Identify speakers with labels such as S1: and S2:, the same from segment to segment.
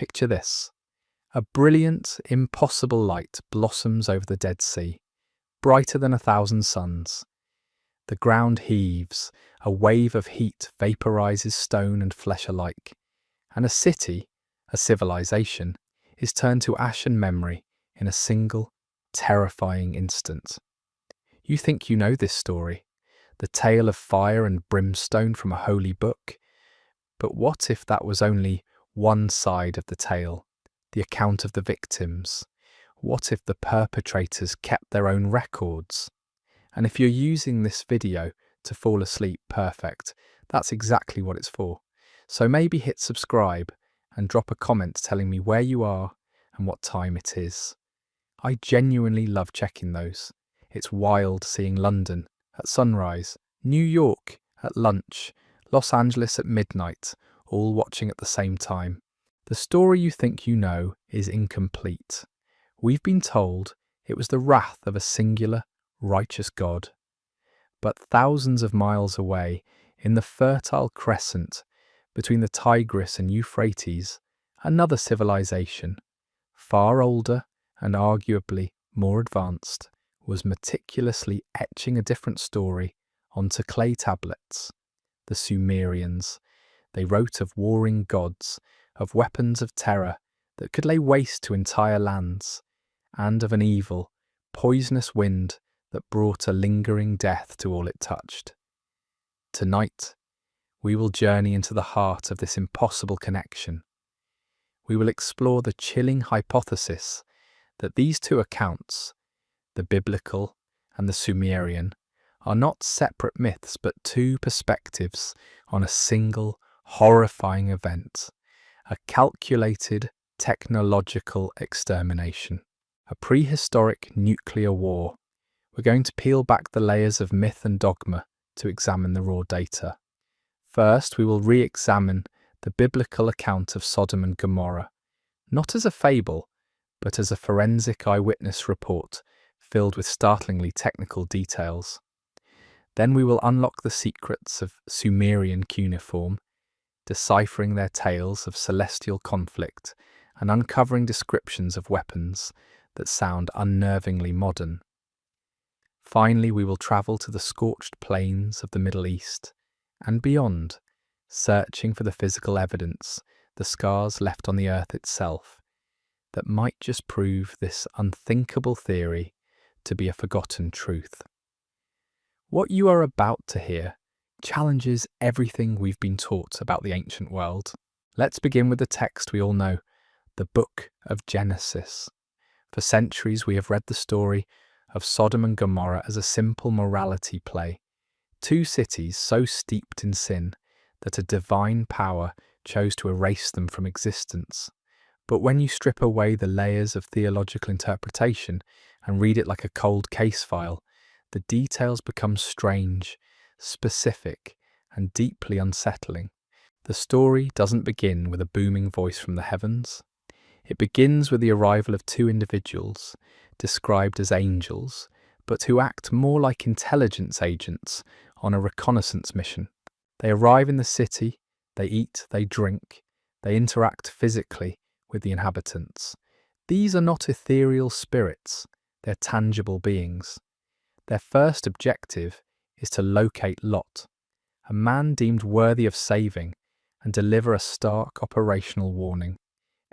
S1: Picture this. A brilliant, impossible light blossoms over the Dead Sea, brighter than 1,000 suns. The ground heaves, a wave of heat vaporizes stone and flesh alike, and a city, a civilization, is turned to ash and memory in a single, terrifying instant. You think you know this story, the tale of fire and brimstone from a holy book, but what if that was only one side of the tale, the account of the victims? What if the perpetrators kept their own records? And if you're using this video to fall asleep, perfect. That's exactly what it's for. So maybe hit subscribe and drop a comment telling me where you are and what time it is. I genuinely love checking those. It's wild seeing London at sunrise, New York at lunch, Los Angeles at midnight, all watching at the same time. The story you think you know is incomplete. We've been told it was the wrath of a singular, righteous God. But thousands of miles away, in the Fertile Crescent, between the Tigris and Euphrates, another civilization, far older and arguably more advanced, was meticulously etching a different story onto clay tablets. The Sumerians. They wrote of warring gods, of weapons of terror that could lay waste to entire lands, and of an evil, poisonous wind that brought a lingering death to all it touched. Tonight, we will journey into the heart of this impossible connection. We will explore the chilling hypothesis that these two accounts, the biblical and the Sumerian, are not separate myths but two perspectives on a single, horrifying event, a calculated technological extermination, a prehistoric nuclear war. We're going to peel back the layers of myth and dogma to examine the raw data. First, we will re-examine the biblical account of Sodom and Gomorrah, not as a fable, but as a forensic eyewitness report filled with startlingly technical details. Then we will unlock the secrets of Sumerian cuneiform, deciphering their tales of celestial conflict and uncovering descriptions of weapons that sound unnervingly modern. Finally, we will travel to the scorched plains of the Middle East and beyond, searching for the physical evidence, the scars left on the earth itself, that might just prove this unthinkable theory to be a forgotten truth. What you are about to hear challenges everything we've been taught about the ancient world. Let's begin with the text we all know, the Book of Genesis. For centuries we have read the story of Sodom and Gomorrah as a simple morality play, two cities so steeped in sin that a divine power chose to erase them from existence. But when you strip away the layers of theological interpretation and read it like a cold case file, the details become strange, specific, and deeply unsettling. The story doesn't begin with a booming voice from the heavens. It begins with the arrival of two individuals, described as angels, but who act more like intelligence agents on a reconnaissance mission. They arrive in the city, they eat, they drink, they interact physically with the inhabitants. These are not ethereal spirits, they're tangible beings. Their first objective is to locate Lot, a man deemed worthy of saving, and deliver a stark operational warning: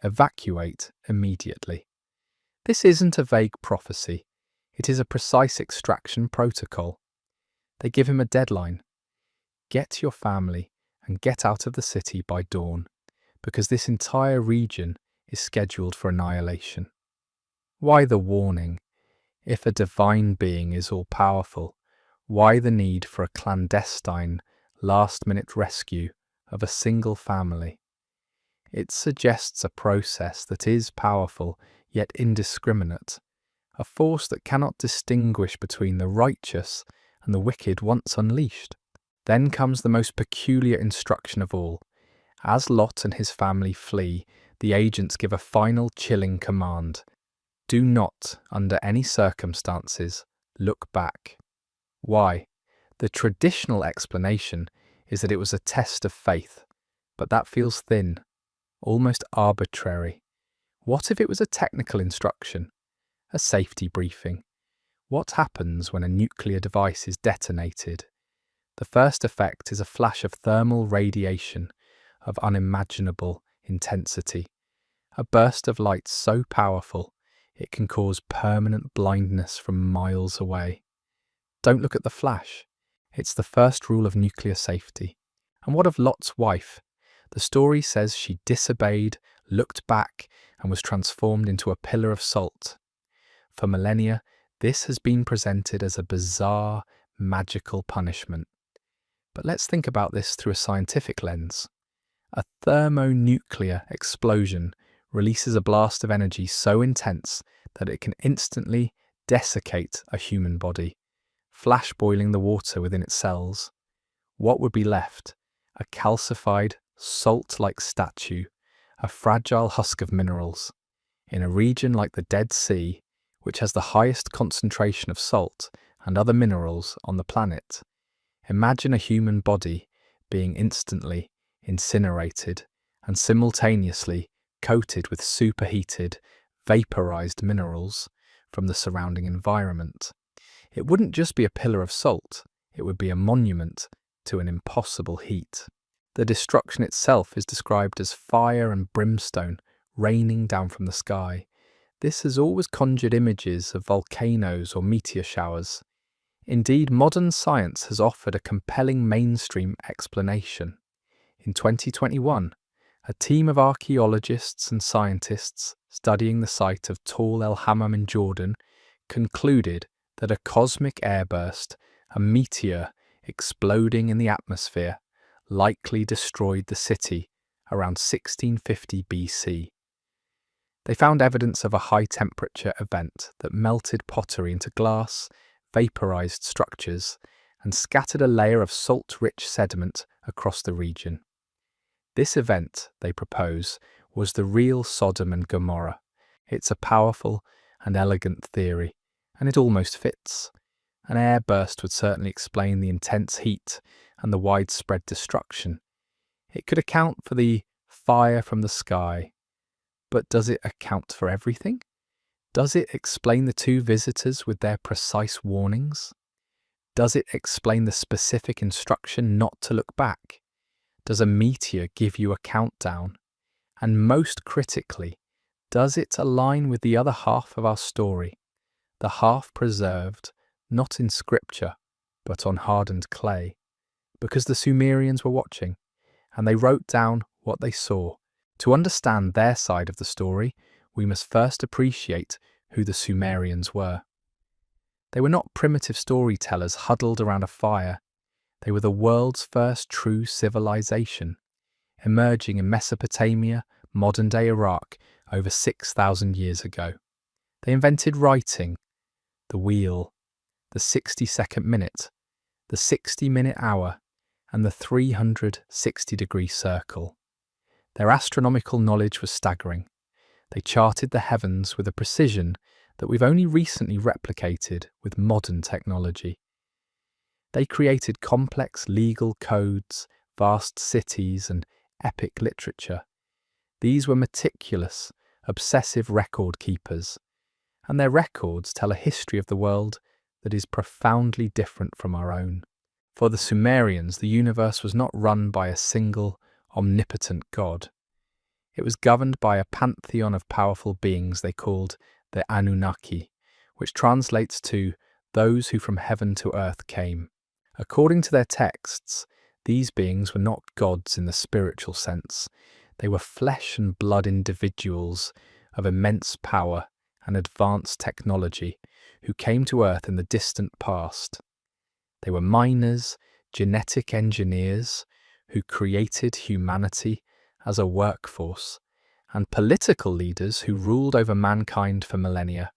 S1: evacuate immediately. This isn't a vague prophecy, it is a precise extraction protocol. They give him a deadline. Get your family and get out of the city by dawn, because this entire region is scheduled for annihilation. Why the warning? If a divine being is all-powerful, why the need for a clandestine, last-minute rescue of a single family? It suggests a process that is powerful yet indiscriminate, a force that cannot distinguish between the righteous and the wicked once unleashed. Then comes the most peculiar instruction of all. As Lot and his family flee, the agents give a final chilling command: do not, under any circumstances, look back. Why? The traditional explanation is that it was a test of faith, but that feels thin. almost arbitrary. What if it was a technical instruction, a safety briefing? What happens when a nuclear device is detonated? The first effect is a flash of thermal radiation of unimaginable intensity, a burst of light so powerful it can cause permanent blindness from miles away. Don't look at the flash. It's the first rule of nuclear safety. And what of Lot's wife? The story says she disobeyed, looked back, and was transformed into a pillar of salt. For millennia, this has been presented as a bizarre, magical punishment. But let's think about this through a scientific lens. A thermonuclear explosion releases a blast of energy so intense that it can instantly desiccate a human body, flash boiling the water within its cells. What would be left? A calcified, salt-like statue, a fragile husk of minerals. In a region like the Dead Sea, which has the highest concentration of salt and other minerals on the planet, imagine a human body being instantly incinerated and simultaneously coated with superheated, vaporized minerals from the surrounding environment. It wouldn't just be a pillar of salt, it would be a monument to an impossible heat. The destruction itself is described as fire and brimstone raining down from the sky. This has always conjured images of volcanoes or meteor showers. Indeed, modern science has offered a compelling mainstream explanation. In 2021, a team of archaeologists and scientists studying the site of Tall El Hammam in Jordan concluded that a cosmic airburst, a meteor exploding in the atmosphere, likely destroyed the city around 1650 BC. They found evidence of a high-temperature event that melted pottery into glass, vaporized structures, and scattered a layer of salt-rich sediment across the region. This event, they propose, was the real Sodom and Gomorrah. It's a powerful and elegant theory, and it almost fits. An airburst would certainly explain the intense heat and the widespread destruction. It could account for the fire from the sky. But does it account for everything? Does it explain the two visitors with their precise warnings? Does it explain the specific instruction not to look back? Does a meteor give you a countdown? And most critically, does it align with the other half of our story? The half preserved, not in scripture, but on hardened clay. Because the Sumerians were watching, and they wrote down what they saw. To understand their side of the story, we must first appreciate who the Sumerians were. They were not primitive storytellers huddled around a fire. They were the world's first true civilization, emerging in Mesopotamia, modern-day Iraq, over 6,000 years ago. They invented writing, the wheel, the 60-second minute, the 60-minute hour, and the 360-degree circle. Their astronomical knowledge was staggering. They charted the heavens with a precision that we've only recently replicated with modern technology. They created complex legal codes, vast cities, and epic literature. These were meticulous, obsessive record keepers, and their records tell a history of the world that is profoundly different from our own. For the Sumerians, the universe was not run by a single, omnipotent god. It was governed by a pantheon of powerful beings they called the Anunnaki, which translates to those who from heaven to earth came. According to their texts, these beings were not gods in the spiritual sense. They were flesh and blood individuals of immense power and advanced technology who came to earth in the distant past. They were miners, genetic engineers who created humanity as a workforce, and political leaders who ruled over mankind for millennia.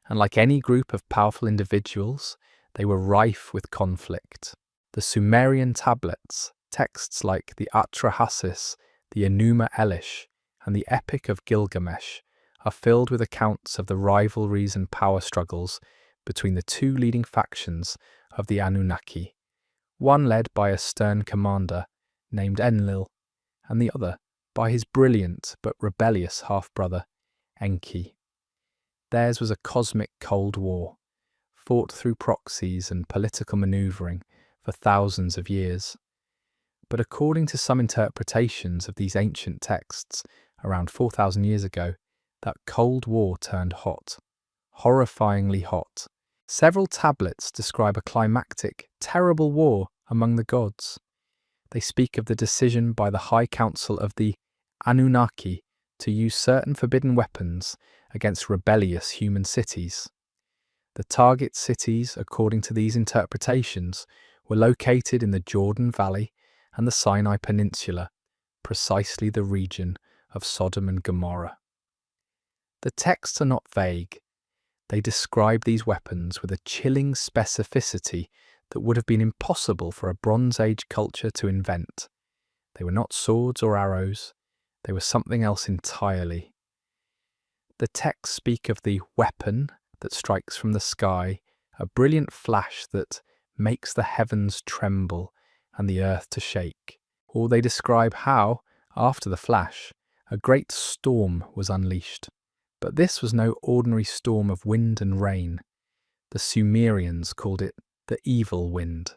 S1: And like any group of powerful individuals, they were rife with conflict. The Sumerian tablets, texts like the Atrahasis, the Enuma Elish, and the Epic of Gilgamesh, are filled with accounts of the rivalries and power struggles between the two leading factions of the Anunnaki, one led by a stern commander named Enlil, and the other by his brilliant but rebellious half-brother, Enki. Theirs was a cosmic Cold War, fought through proxies and political maneuvering for thousands of years. But according to some interpretations of these ancient texts, around 4,000 years ago, that Cold War turned hot, horrifyingly hot. Several tablets describe a climactic, terrible war among the gods. They speak of the decision by the High Council of the Anunnaki to use certain forbidden weapons against rebellious human cities. The target cities, according to these interpretations, were located in the Jordan Valley and the Sinai Peninsula, precisely the region of Sodom and Gomorrah. The texts are not vague. They describe these weapons with a chilling specificity that would have been impossible for a Bronze Age culture to invent. They were not swords or arrows. They were something else entirely. The texts speak of the weapon that strikes from the sky, a brilliant flash that makes the heavens tremble and the earth to shake. Or they describe how, after the flash, a great storm was unleashed. But this was no ordinary storm of wind and rain. The Sumerians called it the evil wind.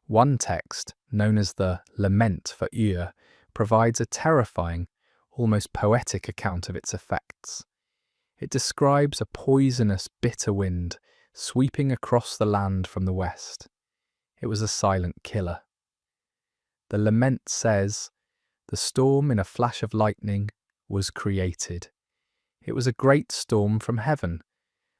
S1: One text, known as the Lament for Ur, provides a terrifying, almost poetic account of its effects. It describes a poisonous, bitter wind sweeping across the land from the west. It was a silent killer. The Lament says, "The storm in a flash of lightning was created. It was a great storm from heaven,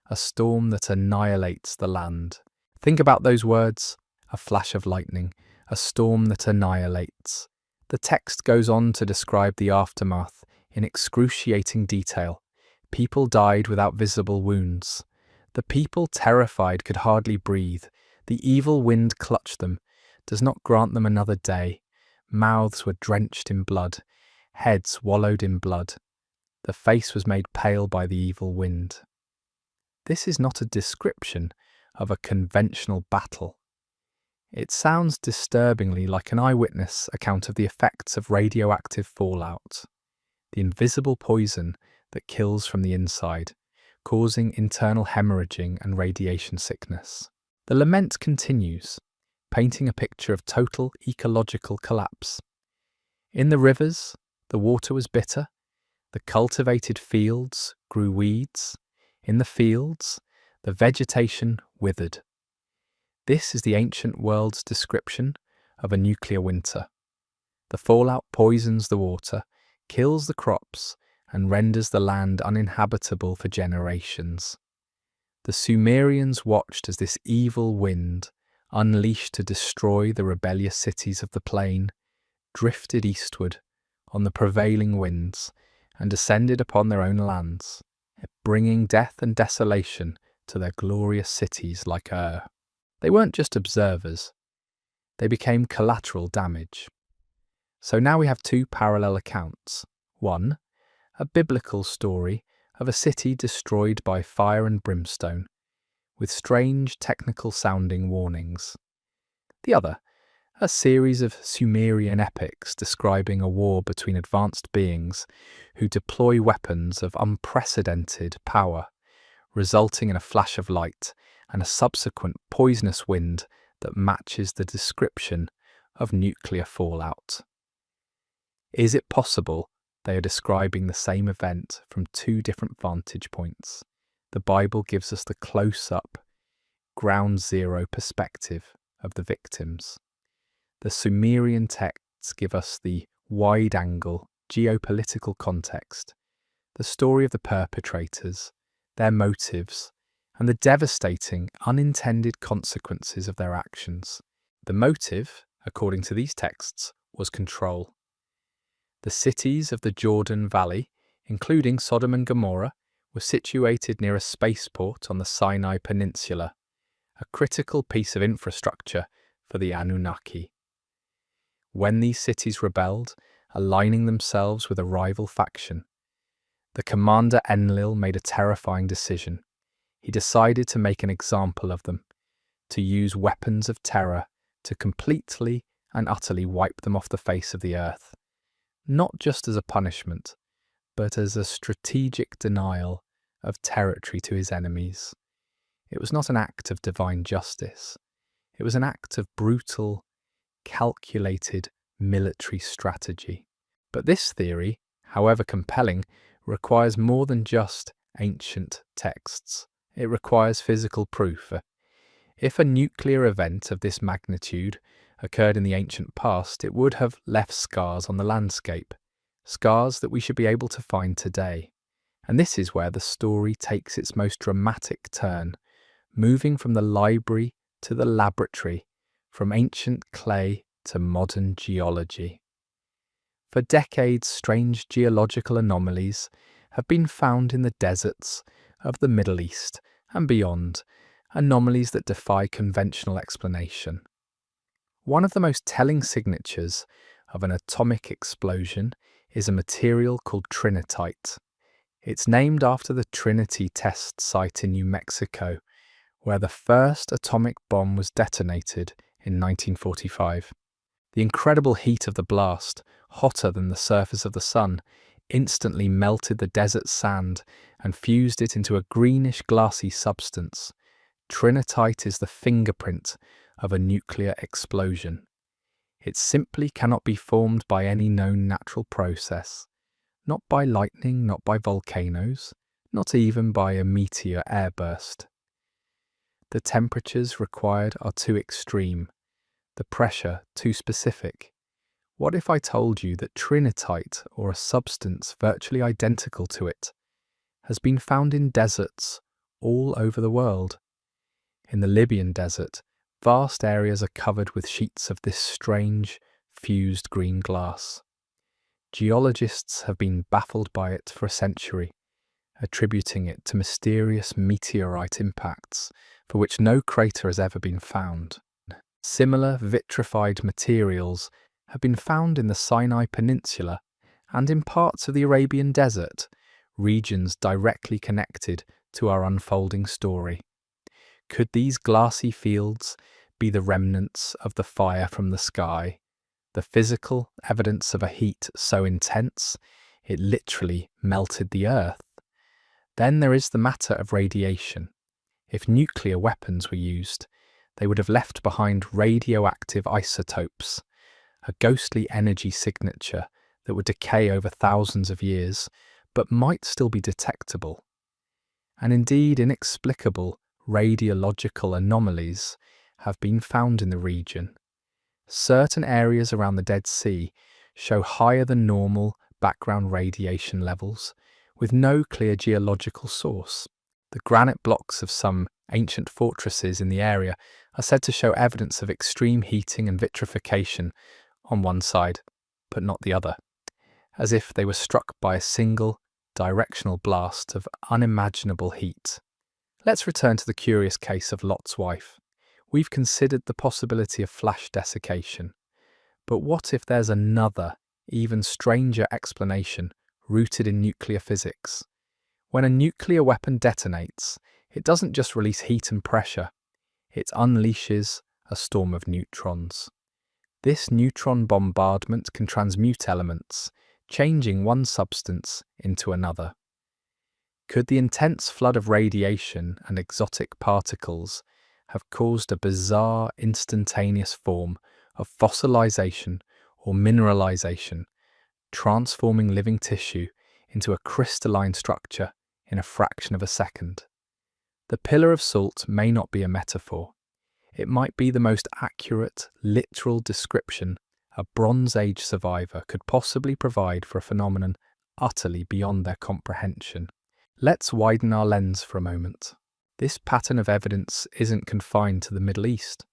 S1: a storm that annihilates the land." Think about those words, a flash of lightning, a storm that annihilates. The text goes on to describe the aftermath in excruciating detail. People died without visible wounds. The people, terrified, could hardly breathe. The evil wind clutched them, does not grant them another day. Mouths were drenched in blood, heads wallowed in blood. The face was made pale by the evil wind. This is not a description of a conventional battle. It sounds disturbingly like an eyewitness account of the effects of radioactive fallout, the invisible poison that kills from the inside, causing internal hemorrhaging and radiation sickness. The lament continues, painting a picture of total ecological collapse. In the rivers, the water was bitter. The cultivated fields grew weeds. In the fields, the vegetation withered. This is the ancient world's description of a nuclear winter. The fallout poisons the water, kills the crops, and renders the land uninhabitable for generations. The Sumerians watched as this evil wind, unleashed to destroy the rebellious cities of the plain, drifted eastward on the prevailing winds and descended upon their own lands, bringing death and desolation to their glorious cities like Ur. They weren't just observers, they became collateral damage. So now we have two parallel accounts. One, a biblical story of a city destroyed by fire and brimstone, with strange technical-sounding warnings. The other, a series of Sumerian epics describing a war between advanced beings who deploy weapons of unprecedented power, resulting in a flash of light and a subsequent poisonous wind that matches the description of nuclear fallout. Is it possible they are describing the same event from two different vantage points? The Bible gives us the close-up, ground zero perspective of the victims. The Sumerian texts give us the wide-angle, geopolitical context, the story of the perpetrators, their motives, and the devastating, unintended consequences of their actions. The motive, according to these texts, was control. The cities of the Jordan Valley, including Sodom and Gomorrah, were situated near a spaceport on the Sinai Peninsula, a critical piece of infrastructure for the Anunnaki. When these cities rebelled, aligning themselves with a rival faction, the commander Enlil made a terrifying decision. He decided to make an example of them, to use weapons of terror to completely and utterly wipe them off the face of the earth. not just as a punishment, but as a strategic denial of territory to his enemies. It was not an act of divine justice. It was an act of brutal, calculated military strategy. But this theory, however compelling, requires more than just ancient texts. It requires physical proof. If a nuclear event of this magnitude occurred in the ancient past, it would have left scars on the landscape, scars that we should be able to find today. And this is where the story takes its most dramatic turn, moving from the library to the laboratory, from ancient clay to modern geology. For decades, strange geological anomalies have been found in the deserts of the Middle East and beyond, anomalies that defy conventional explanation. One of the most telling signatures of an atomic explosion is a material called trinitite. It's named after the Trinity test site in New Mexico, where the first atomic bomb was detonated in 1945. The incredible heat of the blast, hotter than the surface of the sun, instantly melted the desert sand and fused it into a greenish glassy substance. Trinitite is the fingerprint of a nuclear explosion. It simply cannot be formed by any known natural process, not by lightning, not by volcanoes, not even by a meteor airburst. The temperatures required are too extreme, the pressure too specific. What if I told you that trinitite, or a substance virtually identical to it, has been found in deserts all over the world? In the Libyan desert, vast areas are covered with sheets of this strange, fused green glass. Geologists have been baffled by it for a century, attributing it to mysterious meteorite impacts for which no crater has ever been found. Similar vitrified materials have been found in the Sinai Peninsula and in parts of the Arabian Desert, regions directly connected to our unfolding story. Could these glassy fields be the remnants of the fire from the sky, the physical evidence of a heat so intense it literally melted the earth? Then there is the matter of radiation. If nuclear weapons were used, they would have left behind radioactive isotopes, a ghostly energy signature that would decay over thousands of years, but might still be detectable. And indeed, inexplicable radiological anomalies have been found in the region. Certain areas around the Dead Sea show higher than normal background radiation levels, with no clear geological source. The granite blocks of some ancient fortresses in the area are said to show evidence of extreme heating and vitrification on one side, but not the other, as if they were struck by a single, directional blast of unimaginable heat. Let's return to the curious case of Lot's wife. We've considered the possibility of flash desiccation, but what if there's another, even stranger explanation rooted in nuclear physics? When a nuclear weapon detonates, it doesn't just release heat and pressure, it unleashes a storm of neutrons. This neutron bombardment can transmute elements, changing one substance into another. Could the intense flood of radiation and exotic particles have caused a bizarre instantaneous form of fossilization or mineralization, transforming living tissue into a crystalline structure in a fraction of a second? The pillar of salt may not be a metaphor. It might be the most accurate, literal description a Bronze Age survivor could possibly provide for a phenomenon utterly beyond their comprehension. Let's widen our lens for a moment. This pattern of evidence isn't confined to the Middle East.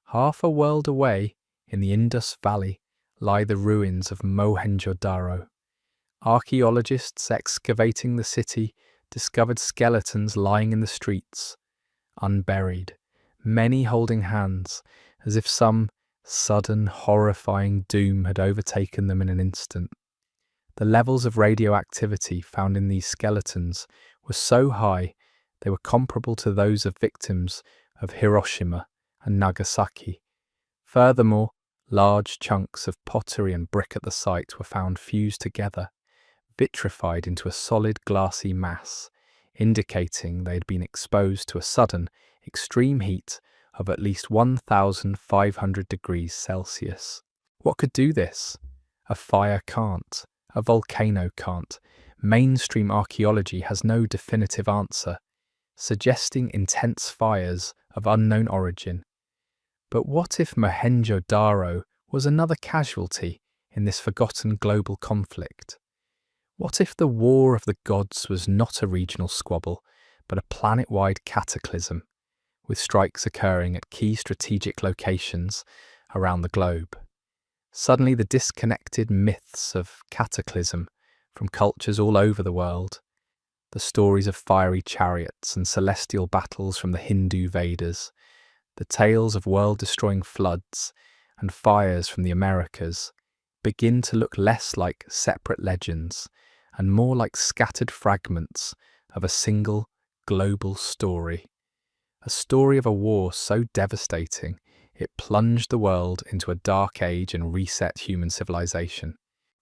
S1: Half a world away, in the Indus Valley, lie the ruins of Mohenjo-daro. Archaeologists excavating the city discovered skeletons lying in the streets, unburied, many holding hands, as if some sudden, horrifying doom had overtaken them in an instant. The levels of radioactivity found in these skeletons were so high they were comparable to those of victims of Hiroshima and Nagasaki. Furthermore, Large chunks of pottery and brick at the site were found fused together, vitrified into a solid glassy mass, indicating they had been exposed to a sudden, extreme heat of at least 1,500 degrees Celsius. What could do this? A fire can't. A volcano can't. Mainstream archaeology has no definitive answer, suggesting intense fires of unknown origin. But what if Mohenjo-Daro was another casualty in this forgotten global conflict? What if the War of the Gods was not a regional squabble, but a planet-wide cataclysm, with strikes occurring at key strategic locations around the globe? Suddenly the disconnected myths of cataclysm from cultures all over the world, the stories of fiery chariots and celestial battles from the Hindu Vedas, the tales of world-destroying floods and fires from the Americas, begin to look less like separate legends and more like scattered fragments of a single global story. A story of a war so devastating it plunged the world into a dark age and reset human civilization.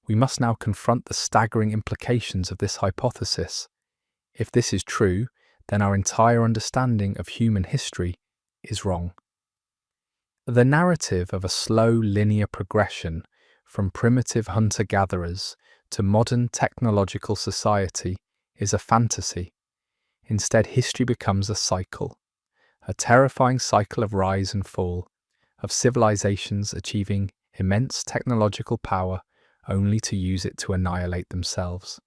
S1: We must now confront the staggering implications of this hypothesis. If this is true, then our entire understanding of human history is wrong. The narrative of a slow linear progression from primitive hunter-gatherers to modern technological society is a fantasy. Instead, history becomes a cycle, a terrifying cycle of rise and fall, of civilizations achieving immense technological power only to use it to annihilate themselves.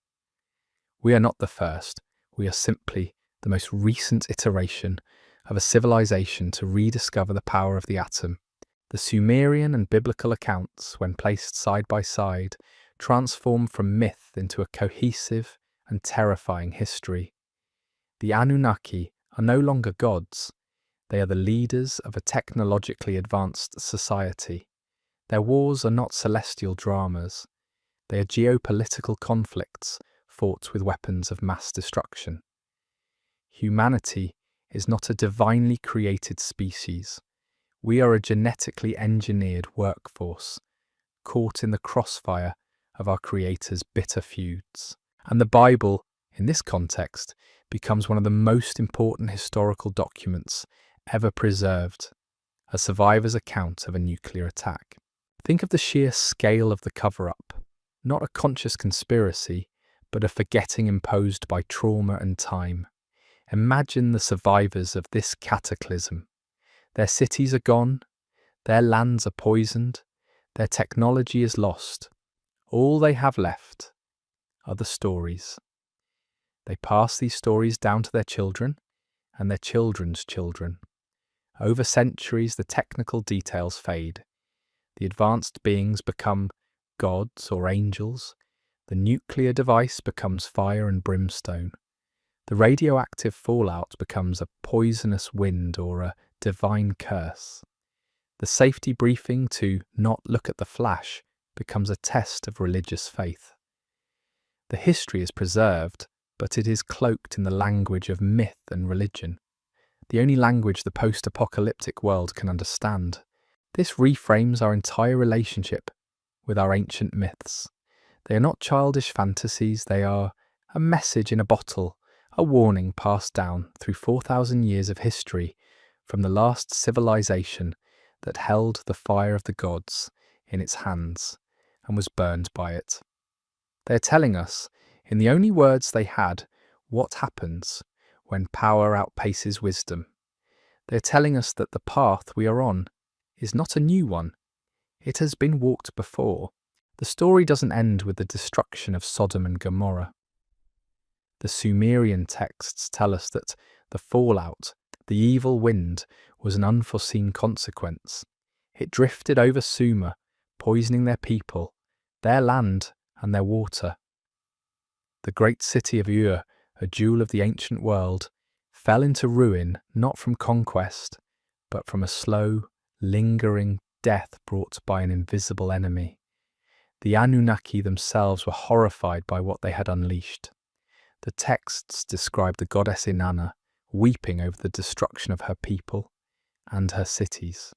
S1: We are not the first, we are simply the most recent iteration of a civilization to rediscover the power of the atom. The Sumerian and biblical accounts, when placed side by side, transform from myth into a cohesive and terrifying history. The Anunnaki are no longer gods. They are the leaders of a technologically advanced society. Their wars are not celestial dramas. They are geopolitical conflicts fought with weapons of mass destruction. Humanity is not a divinely created species. We are a genetically engineered workforce, caught in the crossfire of our Creator's bitter feuds. And the Bible, in this context, becomes one of the most important historical documents ever preserved, a survivor's account of a nuclear attack. Think of the sheer scale of the cover-up, not a conscious conspiracy, but a forgetting imposed by trauma and time. Imagine the survivors of this cataclysm. Their cities are gone, their lands are poisoned, their technology is lost. All they have left are the stories. They pass these stories down to their children and their children's children. Over centuries, the technical details fade. The advanced beings become gods or angels. The nuclear device becomes fire and brimstone. The radioactive fallout becomes a poisonous wind or a divine curse. The safety briefing to not look at the flash becomes a test of religious faith. The history is preserved, but it is cloaked in the language of myth and religion, the only language the post-apocalyptic world can understand. This reframes our entire relationship with our ancient myths. They are not childish fantasies, they are a message in a bottle, a warning passed down through 4,000 years of history from the last civilization that held the fire of the gods in its hands and was burned by it. They are telling us, in the only words they had, what happens when power outpaces wisdom. They are telling us that the path we are on is not a new one. It has been walked before. The story doesn't end with the destruction of Sodom and Gomorrah. The Sumerian texts tell us that the fallout, the evil wind, was an unforeseen consequence. It drifted over Sumer, poisoning their people, their land, and their water. The great city of Ur, a jewel of the ancient world, fell into ruin not from conquest, but from a slow, lingering death brought by an invisible enemy. The Anunnaki themselves were horrified by what they had unleashed. The texts describe the goddess Inanna weeping over the destruction of her people and her cities.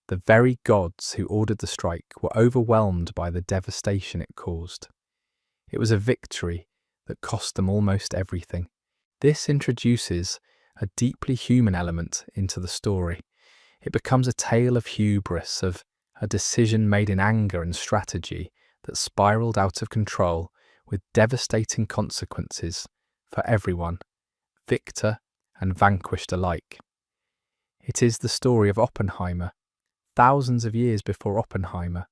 S1: The very gods who ordered the strike were overwhelmed by the devastation it caused. It was a victory that cost them almost everything. This introduces a deeply human element into the story. It becomes a tale of hubris, of a decision made in anger and strategy that spiraled out of control with devastating consequences for everyone, victor and vanquished alike. It is the story of Oppenheimer, thousands of years before Oppenheimer,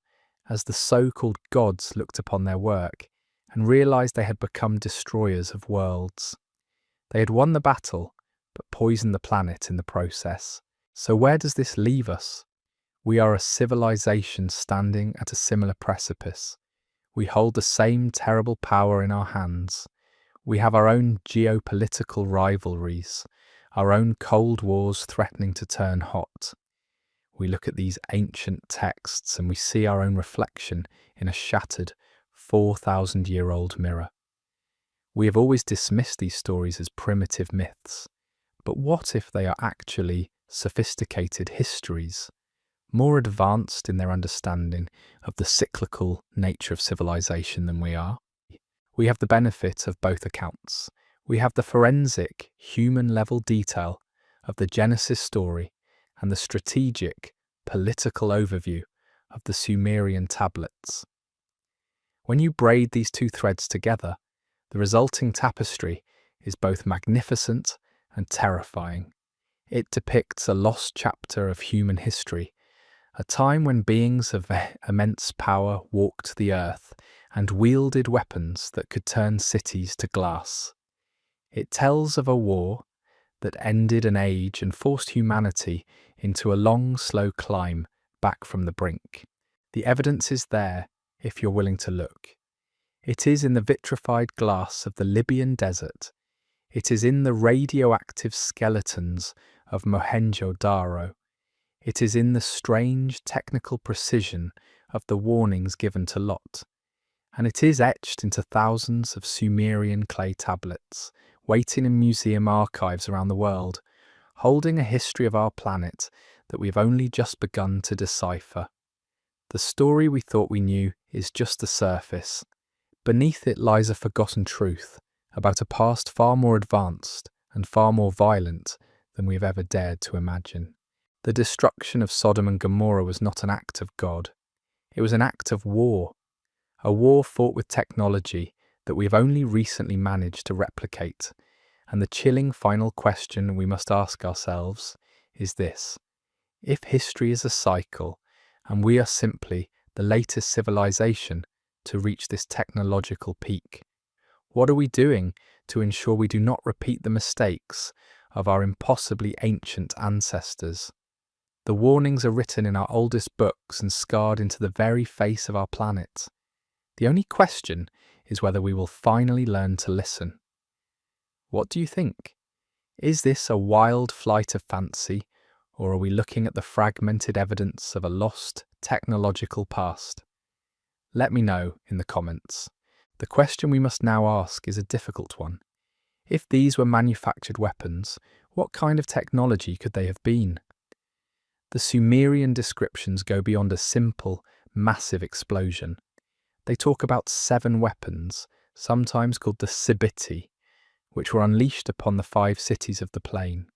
S1: as the so-called gods looked upon their work and realized they had become destroyers of worlds. They had won the battle, but poisoned the planet in the process. So where does this leave us? We are a civilization standing at a similar precipice. We hold the same terrible power in our hands. We have our own geopolitical rivalries, our own cold wars threatening to turn hot. We look at these ancient texts and we see our own reflection in a shattered 4,000-year-old mirror. We have always dismissed these stories as primitive myths, but what if they are actually sophisticated histories, more advanced in their understanding of the cyclical nature of civilization than we are? We have the benefit of both accounts. We have the forensic, human-level detail of the Genesis story and the strategic, political overview of the Sumerian tablets. When you braid these two threads together, the resulting tapestry is both magnificent and terrifying. It depicts a lost chapter of human history, a time when beings of immense power walked the earth and wielded weapons that could turn cities to glass. It tells of a war that ended an age and forced humanity into a long, slow climb back from the brink. The evidence is there if you're willing to look. It is in the vitrified glass of the Libyan desert. It is in the radioactive skeletons of Mohenjo-Daro. It is in the strange technical precision of the warnings given to Lot. And it is etched into thousands of Sumerian clay tablets, waiting in museum archives around the world, holding a history of our planet that we have only just begun to decipher. The story we thought we knew is just the surface. Beneath it lies a forgotten truth about a past far more advanced and far more violent than we have ever dared to imagine. The destruction of Sodom and Gomorrah was not an act of God. It was an act of war, a war fought with technology that we have only recently managed to replicate. And the chilling final question we must ask ourselves is this: if history is a cycle and we are simply the latest civilization to reach this technological peak, what are we doing to ensure we do not repeat the mistakes of our impossibly ancient ancestors? The warnings are written in our oldest books and scarred into the very face of our planet. The only question is whether we will finally learn to listen. What do you think? Is this a wild flight of fancy, or are we looking at the fragmented evidence of a lost technological past? Let me know in the comments. The question we must now ask is a difficult one. If these were manufactured weapons, what kind of technology could they have been? The Sumerian descriptions go beyond a simple, massive explosion. They talk about 7 weapons, sometimes called the Sibiti, which were unleashed upon the 5 cities of the plain.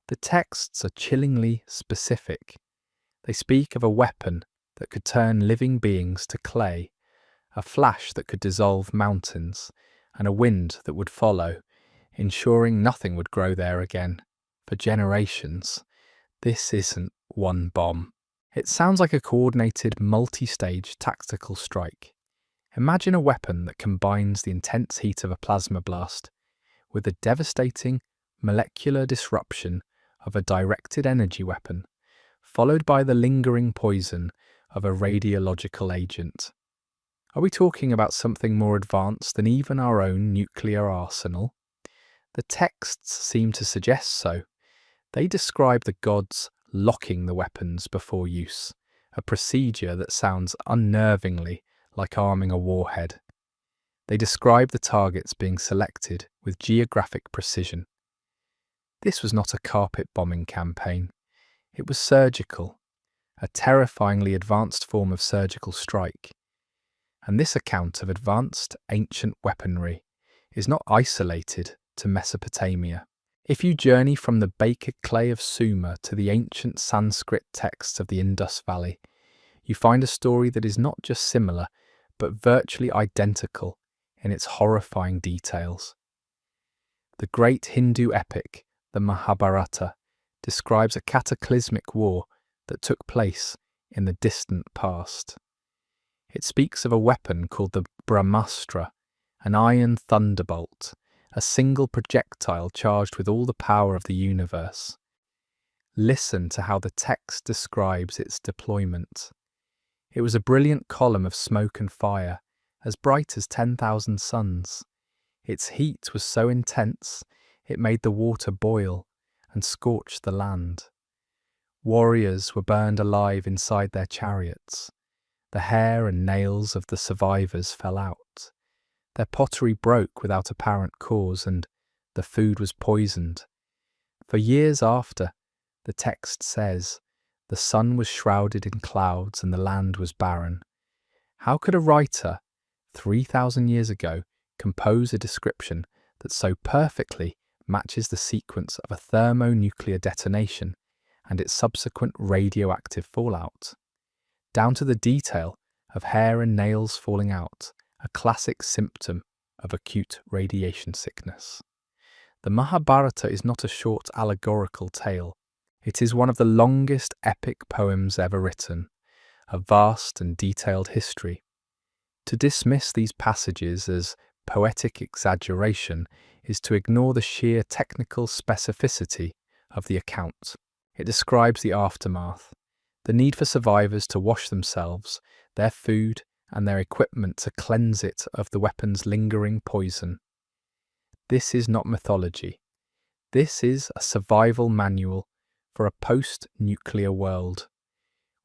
S1: The texts are chillingly specific. They speak of a weapon that could turn living beings to clay, a flash that could dissolve mountains, and a wind that would follow, ensuring nothing would grow there again for generations. This isn't one bomb. It sounds like a coordinated, multi-stage tactical strike. Imagine a weapon that combines the intense heat of a plasma blast with the devastating molecular disruption of a directed energy weapon, followed by the lingering poison of a radiological agent. Are we talking about something more advanced than even our own nuclear arsenal? The texts seem to suggest so. They describe the gods locking the weapons before use, a procedure that sounds unnervingly like arming a warhead. They describe the targets being selected with geographic precision. This was not a carpet bombing campaign. It was surgical, a terrifyingly advanced form of surgical strike. And this account of advanced ancient weaponry is not isolated to Mesopotamia. If you journey from the baker clay of Sumer to the ancient Sanskrit texts of the Indus Valley, you find a story that is not just similar, but virtually identical in its horrifying details. The great Hindu epic, the Mahabharata, describes a cataclysmic war that took place in the distant past. It speaks of a weapon called the Brahmastra, an iron thunderbolt, a single projectile charged with all the power of the universe. Listen to how the text describes its deployment. It was a brilliant column of smoke and fire, as bright as 10,000 suns. Its heat was so intense, it made the water boil and scorched the land. Warriors were burned alive inside their chariots. The hair and nails of the survivors fell out. Their pottery broke without apparent cause, and the food was poisoned. For years after, the text says, the sun was shrouded in clouds and the land was barren. How could a writer, 3,000 years ago, compose a description that so perfectly matches the sequence of a thermonuclear detonation and its subsequent radioactive fallout? Down to the detail of hair and nails falling out, a classic symptom of acute radiation sickness. The Mahabharata is not a short allegorical tale. It is one of the longest epic poems ever written, a vast and detailed history. To dismiss these passages as poetic exaggeration is to ignore the sheer technical specificity of the account. It describes the aftermath, the need for survivors to wash themselves, their food, and their equipment to cleanse it of the weapon's lingering poison. This is not mythology. This is a survival manual for a post-nuclear world.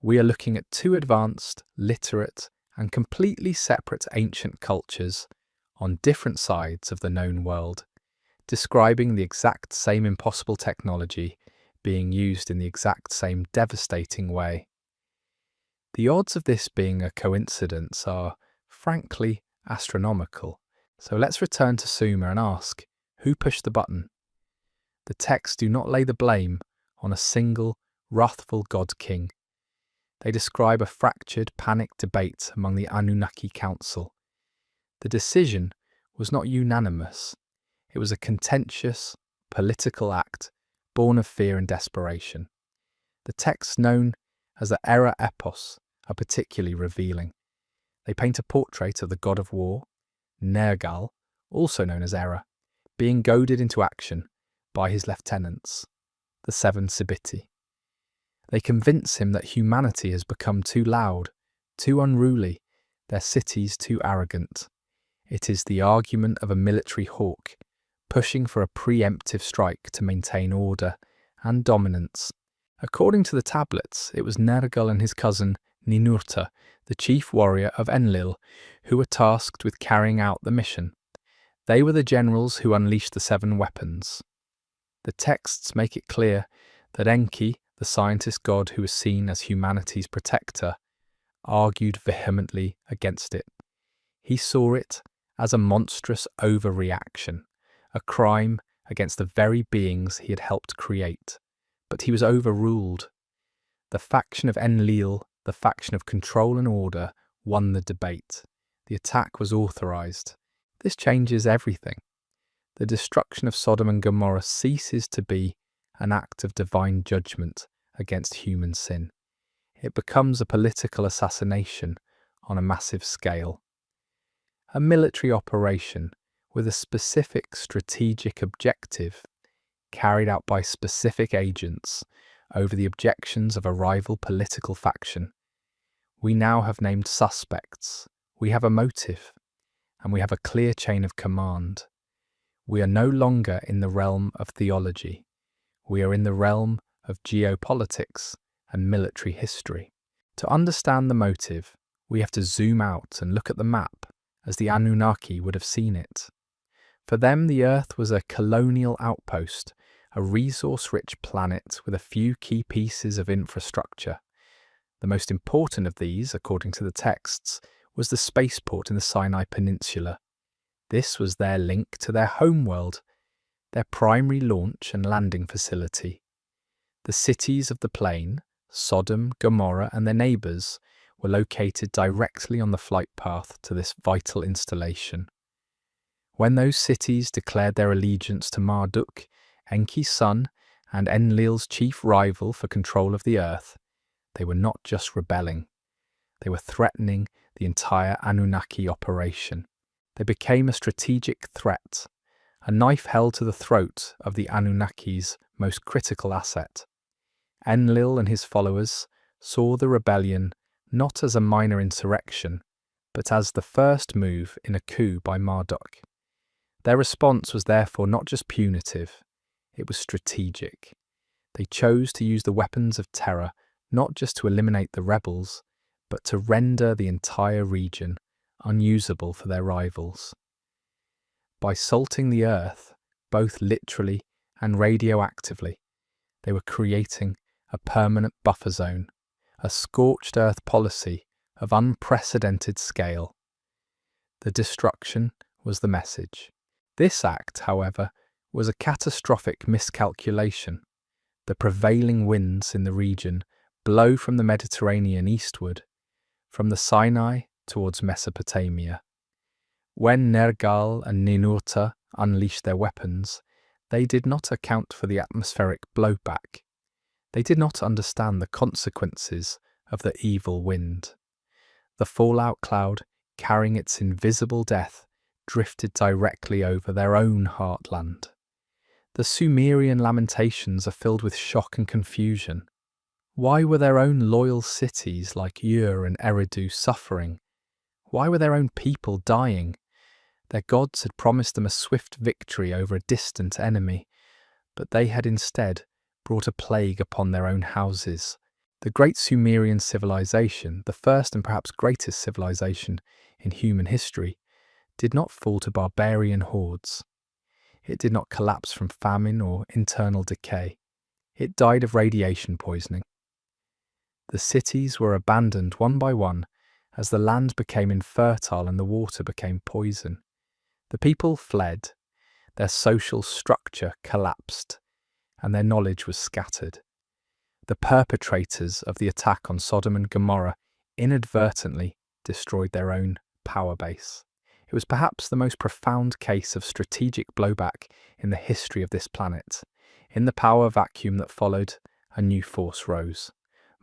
S1: We are looking at two advanced, literate, and completely separate ancient cultures on different sides of the known world, describing the exact same impossible technology being used in the exact same devastating way. The odds of this being a coincidence are, frankly, astronomical. So let's return to Sumer and ask, who pushed the button? The texts do not lay the blame on a single, wrathful god-king. They describe a fractured, panicked debate among the Anunnaki Council. The decision was not unanimous. It was a contentious, political act born of fear and desperation. The texts known as the Era Epos are particularly revealing. They paint a portrait of the god of war, Nergal, also known as Era, being goaded into action by his lieutenants, the 7 Sibiti. They convince him that humanity has become too loud, too unruly, their cities too arrogant. It is the argument of a military hawk, pushing for a preemptive strike to maintain order and dominance. According to the tablets, it was Nergal and his cousin Ninurta, the chief warrior of Enlil, who were tasked with carrying out the mission. They were the generals who unleashed the 7 weapons. The texts make it clear that Enki, the scientist god who was seen as humanity's protector, argued vehemently against it. He saw it as a monstrous overreaction, a crime against the very beings he had helped create. But he was overruled. The faction of Enlil, the faction of control and order, won the debate. The attack was authorized. This changes everything. The destruction of Sodom and Gomorrah ceases to be an act of divine judgment against human sin. It becomes a political assassination on a massive scale. A military operation with a specific strategic objective, carried out by specific agents over the objections of a rival political faction. We now have named suspects, we have a motive, and we have a clear chain of command. We are no longer in the realm of theology. We are in the realm of geopolitics and military history. To understand the motive, we have to zoom out and look at the map as the Anunnaki would have seen it. For them, the Earth was a colonial outpost, a resource-rich planet with a few key pieces of infrastructure. The most important of these, according to the texts, was the spaceport in the Sinai Peninsula. This was their link to their homeworld, their primary launch and landing facility. The cities of the plain, Sodom, Gomorrah, and their neighbours, were located directly on the flight path to this vital installation. When those cities declared their allegiance to Marduk, Enki's son, and Enlil's chief rival for control of the earth, they were not just rebelling. They were threatening the entire Anunnaki operation. They became a strategic threat, a knife held to the throat of the Anunnaki's most critical asset. Enlil and his followers saw the rebellion not as a minor insurrection, but as the first move in a coup by Marduk. Their response was therefore not just punitive, it was strategic. They chose to use the weapons of terror not just to eliminate the rebels, but to render the entire region unusable for their rivals. By salting the earth, both literally and radioactively, they were creating a permanent buffer zone, a scorched earth policy of unprecedented scale. The destruction was the message. This act, however, was a catastrophic miscalculation. The prevailing winds in the region blow from the Mediterranean eastward, from the Sinai towards Mesopotamia. When Nergal and Ninurta unleashed their weapons, they did not account for the atmospheric blowback. They did not understand the consequences of the evil wind. The fallout cloud, carrying its invisible death, drifted directly over their own heartland. The Sumerian lamentations are filled with shock and confusion. Why were their own loyal cities like Ur and Eridu suffering? Why were their own people dying? Their gods had promised them a swift victory over a distant enemy, but they had instead brought a plague upon their own houses. The great Sumerian civilization, the first and perhaps greatest civilization in human history, did not fall to barbarian hordes. It did not collapse from famine or internal decay. It died of radiation poisoning. The cities were abandoned one by one as the land became infertile and the water became poison. The people fled, their social structure collapsed, and their knowledge was scattered. The perpetrators of the attack on Sodom and Gomorrah inadvertently destroyed their own power base. It was perhaps the most profound case of strategic blowback in the history of this planet. In the power vacuum that followed, a new force rose.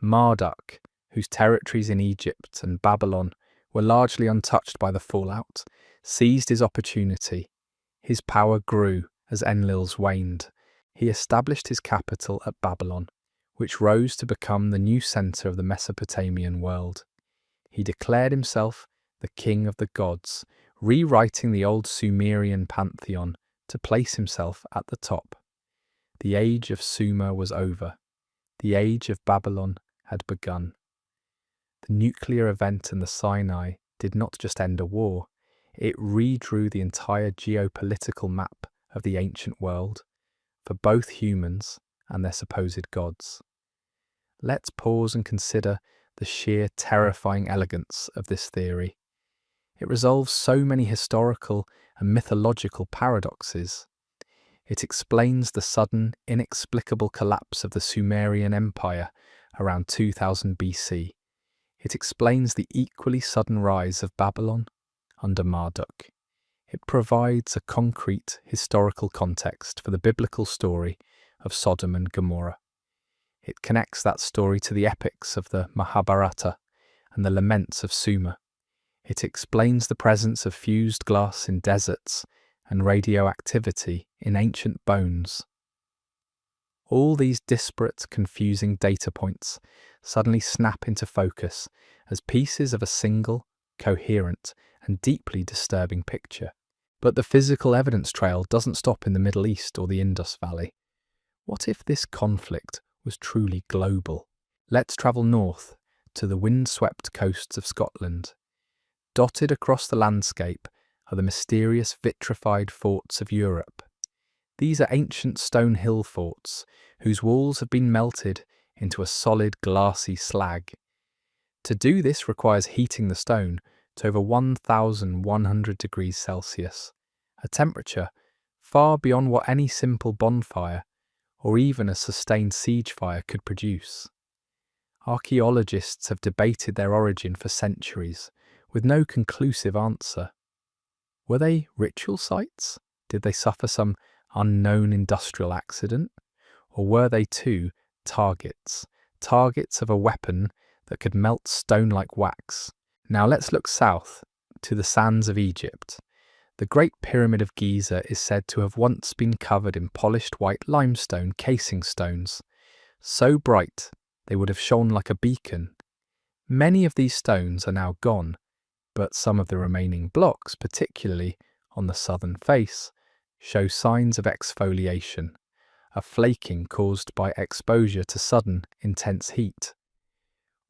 S1: Marduk, whose territories in Egypt and Babylon were largely untouched by the fallout, seized his opportunity. His power grew as Enlil's waned. He established his capital at Babylon, which rose to become the new centre of the Mesopotamian world. He declared himself the king of the gods, rewriting the old Sumerian pantheon to place himself at the top. The age of Sumer was over. The age of Babylon had begun. The nuclear event in the Sinai did not just end a war, it redrew the entire geopolitical map of the ancient world for both humans and their supposed gods. Let's pause and consider the sheer terrifying elegance of this theory. It resolves so many historical and mythological paradoxes. It explains the sudden, inexplicable collapse of the Sumerian Empire around 2000 BC. It explains the equally sudden rise of Babylon under Marduk. It provides a concrete historical context for the biblical story of Sodom and Gomorrah. It connects that story to the epics of the Mahabharata and the laments of Sumer. It explains the presence of fused glass in deserts and radioactivity in ancient bones. All these disparate, confusing data points suddenly snap into focus as pieces of a single, coherent, and deeply disturbing picture. But the physical evidence trail doesn't stop in the Middle East or the Indus Valley. What if this conflict was truly global? Let's travel north to the windswept coasts of Scotland. Dotted across the landscape are the mysterious vitrified forts of Europe. These are ancient stone hill forts whose walls have been melted into a solid glassy slag. To do this requires heating the stone to over 1,100 degrees Celsius, a temperature far beyond what any simple bonfire or even a sustained siege fire could produce. Archaeologists have debated their origin for centuries, with no conclusive answer. Were they ritual sites? Did they suffer some unknown industrial accident? Or were they too targets of a weapon that could melt stone like wax? Now let's look south to the sands of Egypt. The Great Pyramid of Giza is said to have once been covered in polished white limestone casing stones, so bright they would have shone like a beacon. Many of these stones are now gone, but some of the remaining blocks, particularly on the southern face, show signs of exfoliation, a flaking caused by exposure to sudden, intense heat.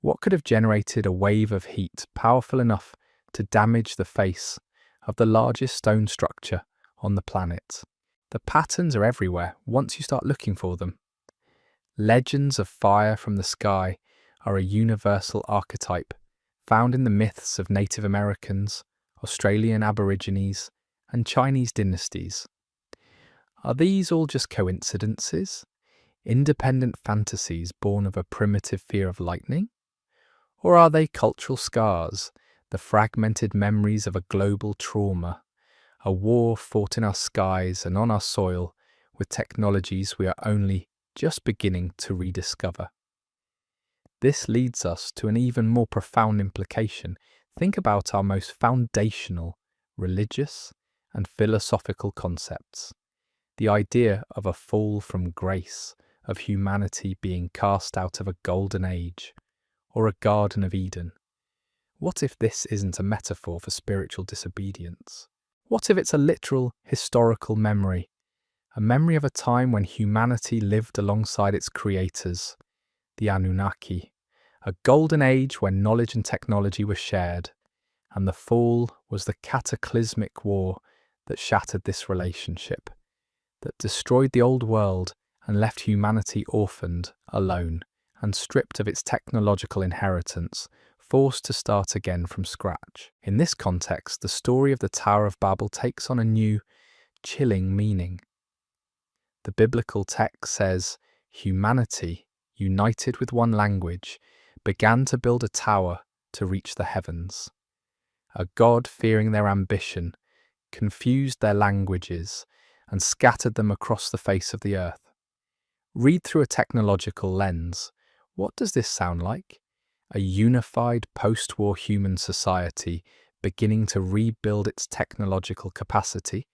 S1: What could have generated a wave of heat powerful enough to damage the face of the largest stone structure on the planet? The patterns are everywhere once you start looking for them. Legends of fire from the sky are a universal archetype found in the myths of Native Americans, Australian Aborigines, and Chinese dynasties. Are these all just coincidences? Independent fantasies born of a primitive fear of lightning? Or are they cultural scars, the fragmented memories of a global trauma, a war fought in our skies and on our soil with technologies we are only just beginning to rediscover? This leads us to an even more profound implication. Think about our most foundational religious and philosophical concepts. The idea of a fall from grace, of humanity being cast out of a golden age, or a Garden of Eden. What if this isn't a metaphor for spiritual disobedience? What if it's a literal historical memory? A memory of a time when humanity lived alongside its creators, the Anunnaki. A golden age when knowledge and technology were shared, and the fall was the cataclysmic war that shattered this relationship, that destroyed the old world and left humanity orphaned, alone, and stripped of its technological inheritance, forced to start again from scratch. In this context, the story of the Tower of Babel takes on a new, chilling meaning. The biblical text says, humanity, united with one language, began to build a tower to reach the heavens. A God, fearing their ambition, confused their languages and scattered them across the face of the earth. Read through a technological lens. What does this sound like? A unified post-war human society beginning to rebuild its technological capacity,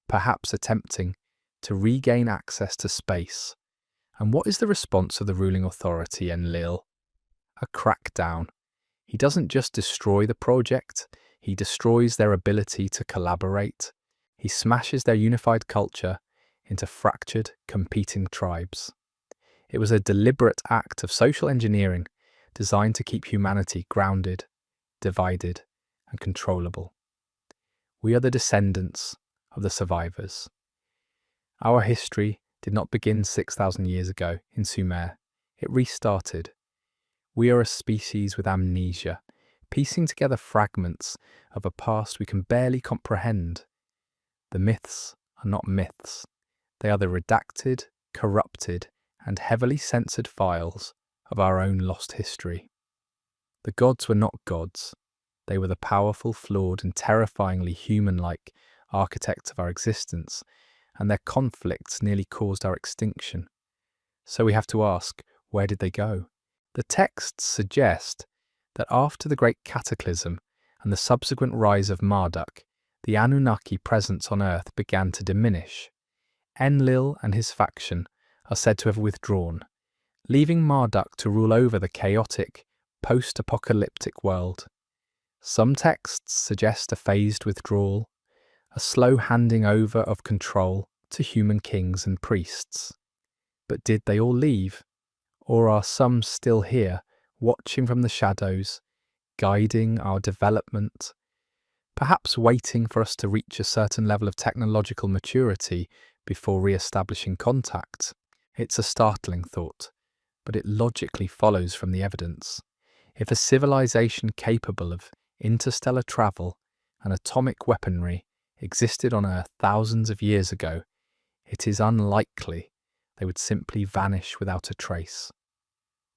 S1: perhaps attempting to regain access to space. And what is the response of the ruling authority, Enlil? A crackdown. He doesn't just destroy the project, he destroys their ability to collaborate. He smashes their unified culture into fractured, competing tribes. It was a deliberate act of social engineering designed to keep humanity grounded, divided, and controllable. We are the descendants of the survivors. Our history did not begin 6,000 years ago in Sumer. It restarted. We are a species with amnesia, piecing together fragments of a past we can barely comprehend. The myths are not myths. They are the redacted, corrupted, and heavily censored files of our own lost history. The gods were not gods. They were the powerful, flawed, and terrifyingly human-like architects of our existence, and their conflicts nearly caused our extinction. So we have to ask, where did they go? The texts suggest that after the great cataclysm and the subsequent rise of Marduk, the Anunnaki presence on Earth began to diminish. Enlil and his faction are said to have withdrawn, leaving Marduk to rule over the chaotic, post-apocalyptic world. Some texts suggest a phased withdrawal, a slow handing over of control to human kings and priests. But did they all leave? Or are some still here, watching from the shadows, guiding our development, perhaps waiting for us to reach a certain level of technological maturity before re-establishing contact? It's a startling thought, but it logically follows from the evidence. If a civilization capable of interstellar travel and atomic weaponry existed on Earth thousands of years ago, it is unlikely they would simply vanish without a trace.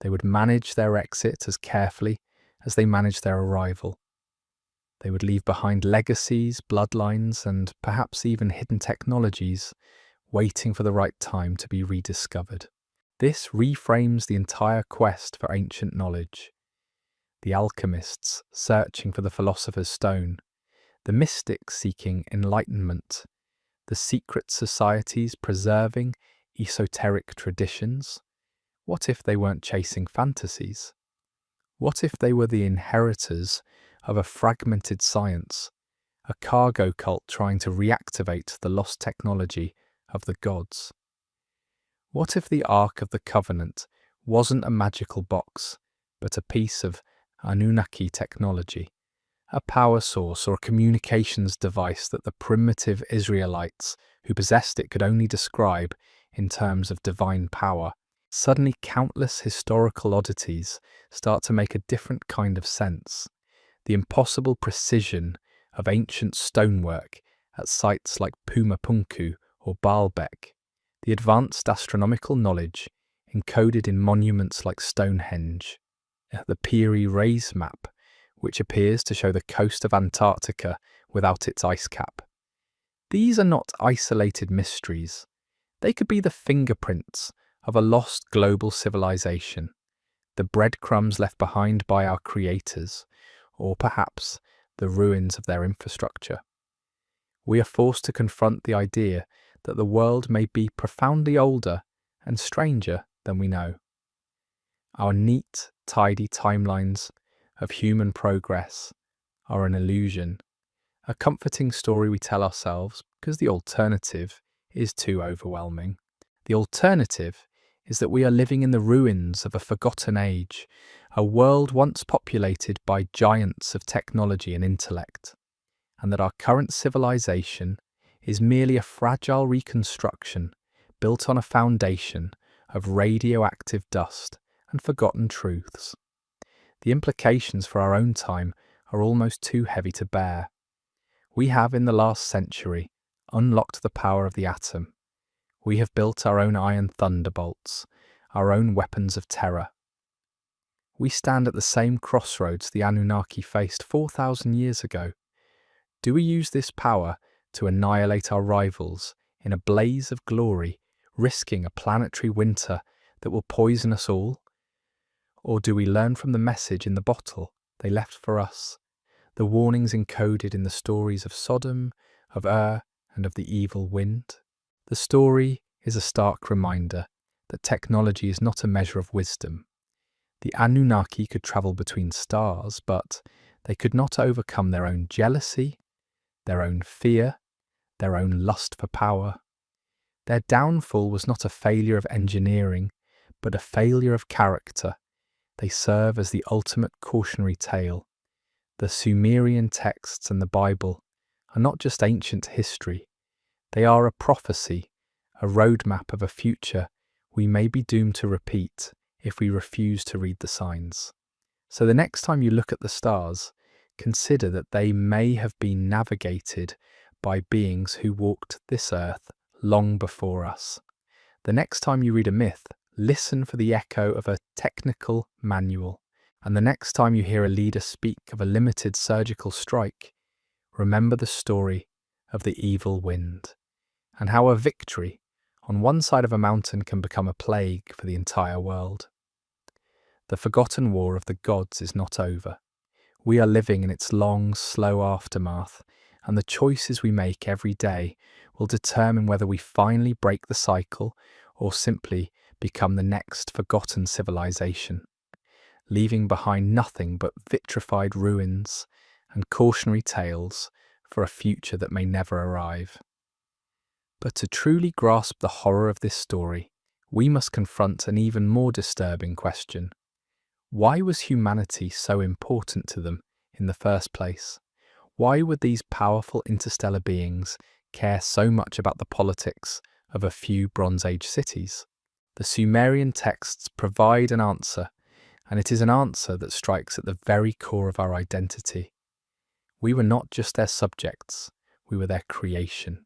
S1: They would manage their exit as carefully as they managed their arrival. They would leave behind legacies, bloodlines, and perhaps even hidden technologies waiting for the right time to be rediscovered. This reframes the entire quest for ancient knowledge. The alchemists searching for the philosopher's stone, the mystics seeking enlightenment, the secret societies preserving esoteric traditions. What if they weren't chasing fantasies? What if they were the inheritors of a fragmented science, a cargo cult trying to reactivate the lost technology of the gods? What if the Ark of the Covenant wasn't a magical box, but a piece of Anunnaki technology, a power source or a communications device that the primitive Israelites who possessed it could only describe in terms of divine power? Suddenly, countless historical oddities start to make a different kind of sense. The impossible precision of ancient stonework at sites like Pumapunku or Baalbek, the advanced astronomical knowledge encoded in monuments like Stonehenge, the Peary Rays map, which appears to show the coast of Antarctica without its ice cap. These are not isolated mysteries. They could be the fingerprints of a lost global civilization, the breadcrumbs left behind by our creators, or perhaps the ruins of their infrastructure. We are forced to confront the idea that the world may be profoundly older and stranger than we know. Our neat, tidy timelines of human progress are an illusion, a comforting story we tell ourselves because the alternative is too overwhelming. The alternative is that we are living in the ruins of a forgotten age, a world once populated by giants of technology and intellect, and that our current civilization is merely a fragile reconstruction built on a foundation of radioactive dust and forgotten truths. The implications for our own time are almost too heavy to bear. We have, in the last century, unlocked the power of the atom. We have built our own iron thunderbolts, our own weapons of terror. We stand at the same crossroads the Anunnaki faced 4,000 years ago. Do we use this power to annihilate our rivals in a blaze of glory, risking a planetary winter that will poison us all? Or do we learn from the message in the bottle they left for us, the warnings encoded in the stories of Sodom, of and of the evil wind? The story is a stark reminder that technology is not a measure of wisdom. The Anunnaki could travel between stars, but they could not overcome their own jealousy, their own fear, their own lust for power. Their downfall was not a failure of engineering, but a failure of character. They serve as the ultimate cautionary tale. The Sumerian texts and the Bible are not just ancient history. They are a prophecy, a roadmap of a future we may be doomed to repeat if we refuse to read the signs. So the next time you look at the stars, consider that they may have been navigated by beings who walked this earth long before us. The next time you read a myth, listen for the echo of a technical manual. And the next time you hear a leader speak of a limited surgical strike, remember the story of the evil wind, and how a victory on one side of a mountain can become a plague for the entire world. The forgotten war of the gods is not over. We are living in its long, slow aftermath, and the choices we make every day will determine whether we finally break the cycle or simply become the next forgotten civilization, leaving behind nothing but vitrified ruins and cautionary tales for a future that may never arrive. But to truly grasp the horror of this story, we must confront an even more disturbing question. Why was humanity so important to them in the first place? Why would these powerful interstellar beings care so much about the politics of a few Bronze Age cities? The Sumerian texts provide an answer, and it is an answer that strikes at the very core of our identity. We were not just their subjects, we were their creation.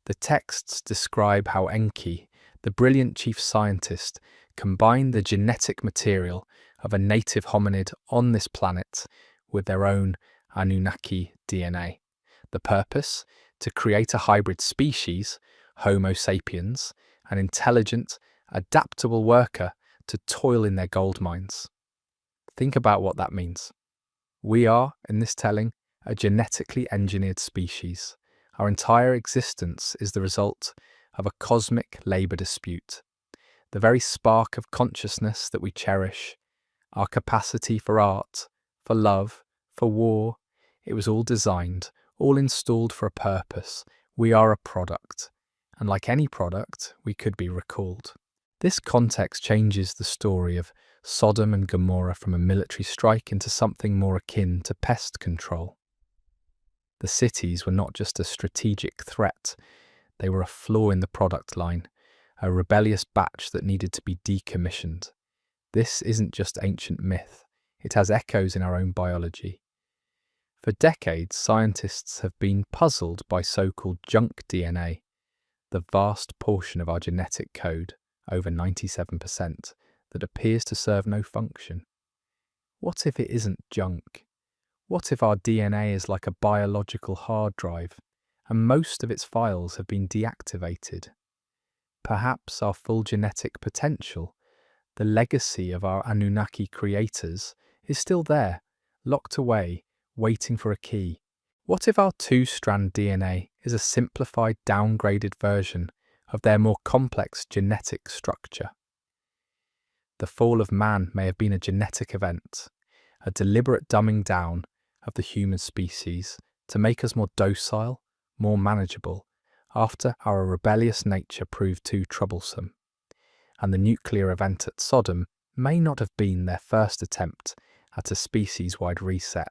S1: The texts describe how Enki, the brilliant chief scientist, combined the genetic material of a native hominid on this planet with their own Anunnaki DNA. The purpose? To create a hybrid species, Homo sapiens, an intelligent, adaptable worker to toil in their gold mines. Think about what that means. We are, in this telling, a genetically engineered species. Our entire existence is the result of a cosmic labour dispute. The very spark of consciousness that we cherish, our capacity for art, for love, for war, it was all designed, all installed for a purpose. We are a product, and like any product, we could be recalled. This context changes the story of Sodom and Gomorrah from a military strike into something more akin to pest control. The cities were not just a strategic threat, they were a flaw in the product line, a rebellious batch that needed to be decommissioned. This isn't just ancient myth, it has echoes in our own biology. For decades, scientists have been puzzled by so-called junk DNA, the vast portion of our genetic code, over 97%, that appears to serve no function. What if it isn't junk? What if our DNA is like a biological hard drive, and most of its files have been deactivated? Perhaps our full genetic potential, the legacy of our Anunnaki creators, is still there, locked away, waiting for a key. What if our two-strand DNA is a simplified, downgraded version of their more complex genetic structure? The fall of man may have been a genetic event, a deliberate dumbing down of the human species to make us more docile, more manageable, after our rebellious nature proved too troublesome. And the nuclear event at Sodom may not have been their first attempt at a species-wide reset.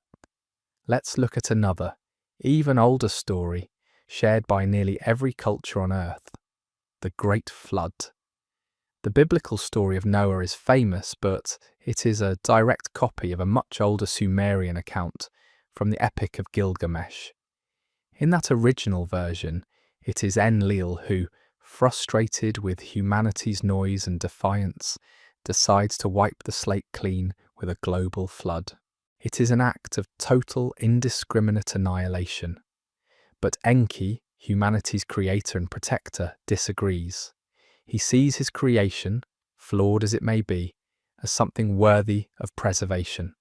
S1: Let's look at another, even older story, shared by nearly every culture on Earth, the Great Flood. The biblical story of Noah is famous, but it is a direct copy of a much older Sumerian account from the Epic of Gilgamesh. In that original version, it is Enlil who, frustrated with humanity's noise and defiance, decides to wipe the slate clean with a global flood. It is an act of total, indiscriminate annihilation. But Enki, humanity's creator and protector, disagrees. He sees his creation, flawed as it may be, as something worthy of preservation.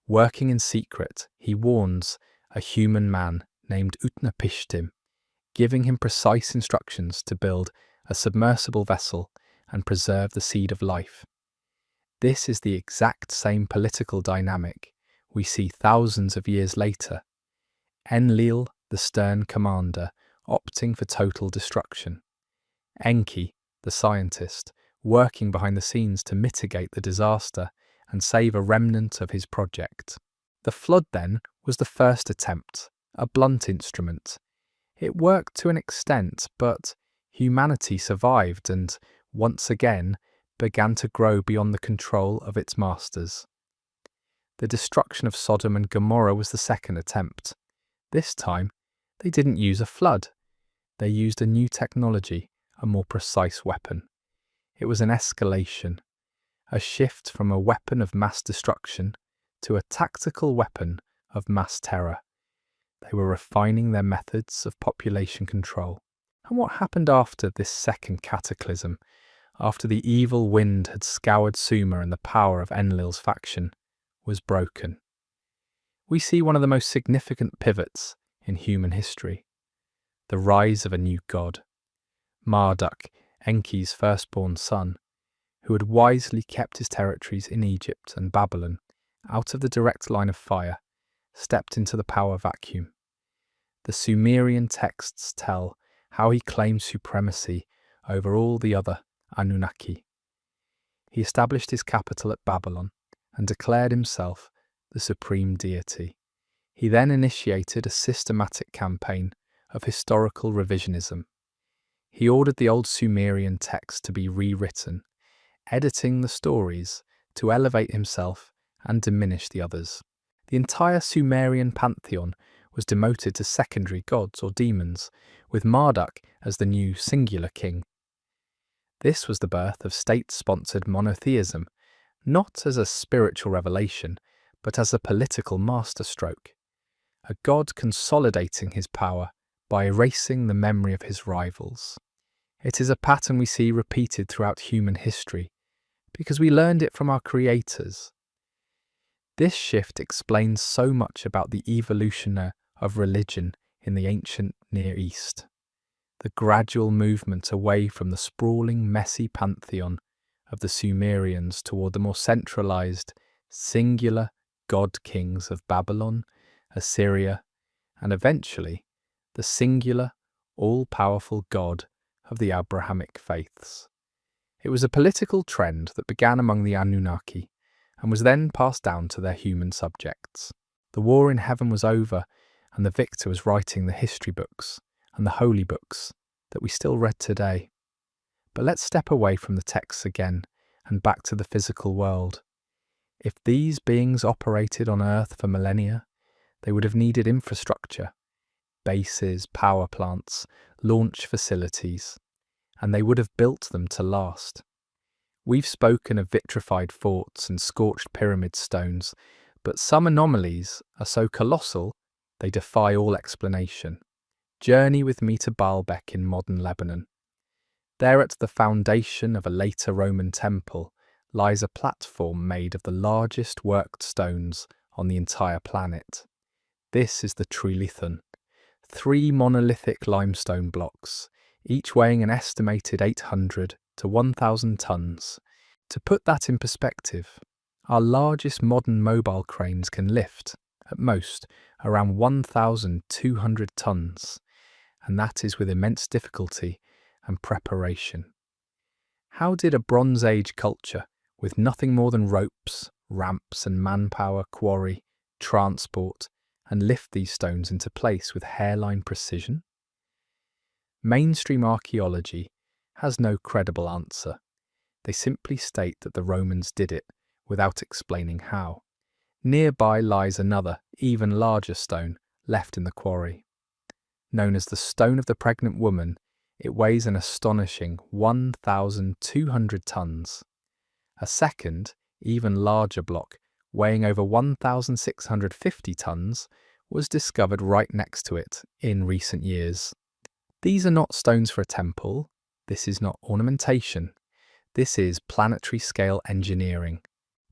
S1: Working in secret, he warns a human man named Utnapishtim, giving him precise instructions to build a submersible vessel and preserve the seed of life. This is the exact same political dynamic we see thousands of years later. Enlil, the stern commander, opting for total destruction. Enki, the scientist, working behind the scenes to mitigate the disaster and save a remnant of his project. The flood, then, was the first attempt, a blunt instrument. It worked to an extent, but humanity survived and, once again, began to grow beyond the control of its masters. The destruction of Sodom and Gomorrah was the second attempt. This time, they didn't use a flood. They used a new technology, a more precise weapon. It was an escalation, a shift from a weapon of mass destruction to a tactical weapon of mass terror. They were refining their methods of population control. And what happened after this second cataclysm? After the evil wind had scoured Sumer and the power of Enlil's faction was broken, we see one of the most significant pivots in human history, the rise of a new god. Marduk, Enki's firstborn son, who had wisely kept his territories in Egypt and Babylon out of the direct line of fire, stepped into the power vacuum. The Sumerian texts tell how he claimed supremacy over all the other Anunnaki. He established his capital at Babylon and declared himself the supreme deity. He then initiated a systematic campaign of historical revisionism. He ordered the old Sumerian text to be rewritten, editing the stories to elevate himself and diminish the others. The entire Sumerian pantheon was demoted to secondary gods or demons, with Marduk as the new singular king. This was the birth of state-sponsored monotheism, not as a spiritual revelation, but as a political masterstroke. A god consolidating his power by erasing the memory of his rivals. It is a pattern we see repeated throughout human history, because we learned it from our creators. This shift explains so much about the evolution of religion in the ancient Near East. The gradual movement away from the sprawling, messy pantheon of the Sumerians toward the more centralized, singular god-kings of Babylon, Assyria, and eventually the singular, all-powerful God of the Abrahamic faiths. It was a political trend that began among the Anunnaki and was then passed down to their human subjects. The war in heaven was over, and the victor was writing the history books and the holy books that we still read today. But let's step away from the texts again and back to the physical world. If these beings operated on Earth for millennia, they would have needed infrastructure, bases, power plants, launch facilities, and they would have built them to last. We've spoken of vitrified forts and scorched pyramid stones, but some anomalies are so colossal they defy all explanation. Journey with me to Baalbek in modern Lebanon. There at the foundation of a later Roman temple lies a platform made of the largest worked stones on the entire planet. This is the Trilithon, 3 monolithic limestone blocks, each weighing an estimated 800 to 1,000 tons. To put that in perspective, our largest modern mobile cranes can lift, at most, around 1,200 tons, and that is with immense difficulty and preparation. How did a Bronze Age culture, with nothing more than ropes, ramps and manpower, quarry, transport, and lift these stones into place with hairline precision? Mainstream archaeology has no credible answer. They simply state that the Romans did it, without explaining how. Nearby lies another, even larger stone, left in the quarry. Known as the Stone of the Pregnant Woman, it weighs an astonishing 1,200 tons. A second, even larger block, weighing over 1,650 tons, was discovered right next to it in recent years. These are not stones for a temple. This is not ornamentation. This is planetary-scale engineering.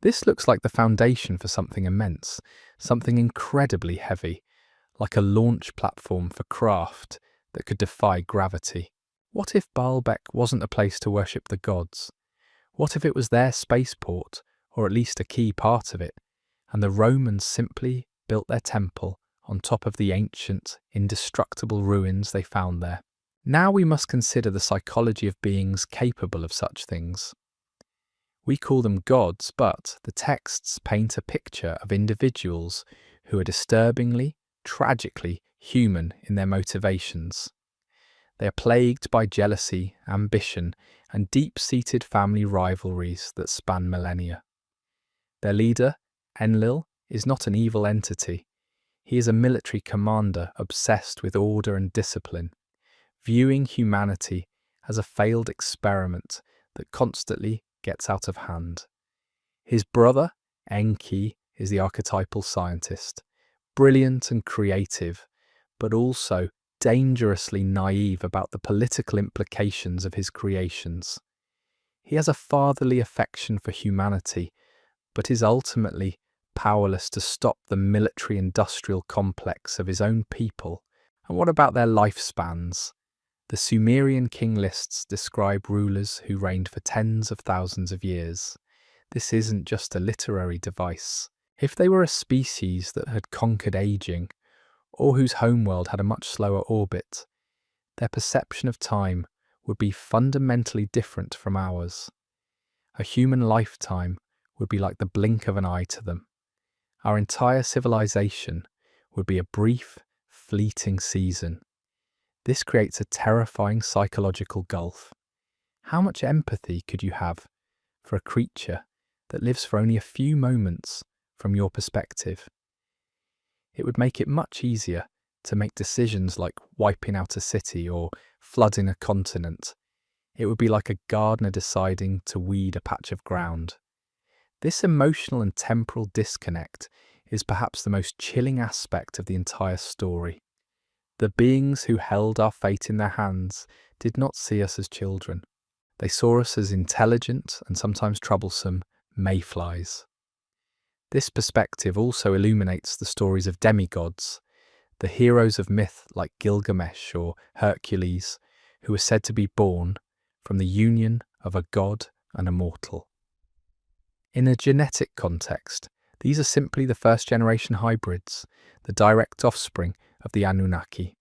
S1: This looks like the foundation for something immense, something incredibly heavy, like a launch platform for craft that could defy gravity. What if Baalbek wasn't a place to worship the gods? What if it was their spaceport, or at least a key part of it, and the Romans simply built their temple on top of the ancient, indestructible ruins they found there? Now we must consider the psychology of beings capable of such things. We call them gods, but the texts paint a picture of individuals who are disturbingly, tragically human in their motivations. They are plagued by jealousy, ambition, and deep-seated family rivalries that span millennia. Their leader, Enlil, is not an evil entity. He is a military commander obsessed with order and discipline, viewing humanity as a failed experiment that constantly gets out of hand. His brother, Enki, is the archetypal scientist, brilliant and creative, but also dangerously naive about the political implications of his creations. He has a fatherly affection for humanity, but is ultimately powerless to stop the military-industrial complex of his own people. And what about their lifespans? The Sumerian king lists describe rulers who reigned for tens of thousands of years. This isn't just a literary device. If they were a species that had conquered aging, or whose homeworld had a much slower orbit, their perception of time would be fundamentally different from ours. A human lifetime would be like the blink of an eye to them. Our entire civilization would be a brief, fleeting season. This creates a terrifying psychological gulf. How much empathy could you have for a creature that lives for only a few moments from your perspective. It would make it much easier to make decisions like wiping out a city or flooding a continent. It would be like a gardener deciding to weed a patch of ground. This emotional and temporal disconnect is perhaps the most chilling aspect of the entire story. The beings who held our fate in their hands did not see us as children. They saw us as intelligent and sometimes troublesome mayflies. This perspective also illuminates the stories of demigods, the heroes of myth like Gilgamesh or Hercules, who are said to be born from the union of a god and a mortal. In a genetic context, these are simply the first-generation hybrids, the direct offspring of the Anunnaki.